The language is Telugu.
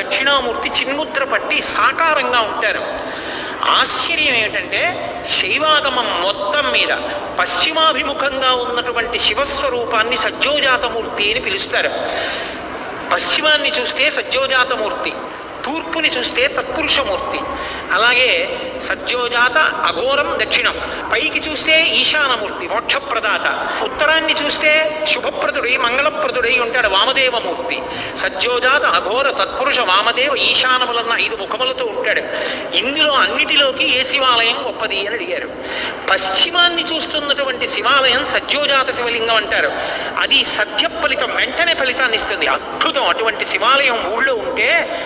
దక్షిణామూర్తి చిన్ముద్ర పట్టి సాకారంగా ఉంటారు. ఆశ్చర్యం ఏమిటంటే శైవాగమం మొత్తం మీద పశ్చిమాభిముఖంగా ఉన్నటువంటి శివస్వరూపాన్ని సజ్జోజాతమూర్తి అని పిలుస్తారు. పశ్చిమాన్ని చూస్తే సజ్జోజాతమూర్తి, తూర్పుని చూస్తే తత్పురుషమూర్తి. అలాగే సజ్జోజాత అఘోరం దక్షిణం, పైకి చూస్తే ఈశానమూర్తి మోక్షప్రదాత, ఉత్తరాన్ని చూస్తే శుభప్రదుడై మంగళప్రదుడై ఉంటాడు వామదేవమూర్తి. సజ్జోజాత అఘోర తత్పురుష వామదేవ ఈశానములన్న 5 ముఖములతో ఉంటాడు. ఇందులో అన్నిటిలోకి ఏ శివాలయం గొప్పది అని అడిగారు. పశ్చిమాన్ని చూస్తున్నటువంటి శివాలయం సజ్జోజాత శివలింగం అంటారు. అది సత్య ఫలితం, వెంటనే ఫలితాన్ని ఇస్తుంది. అద్భుతం. అటువంటి శివాలయం ఊళ్ళో ఉంటే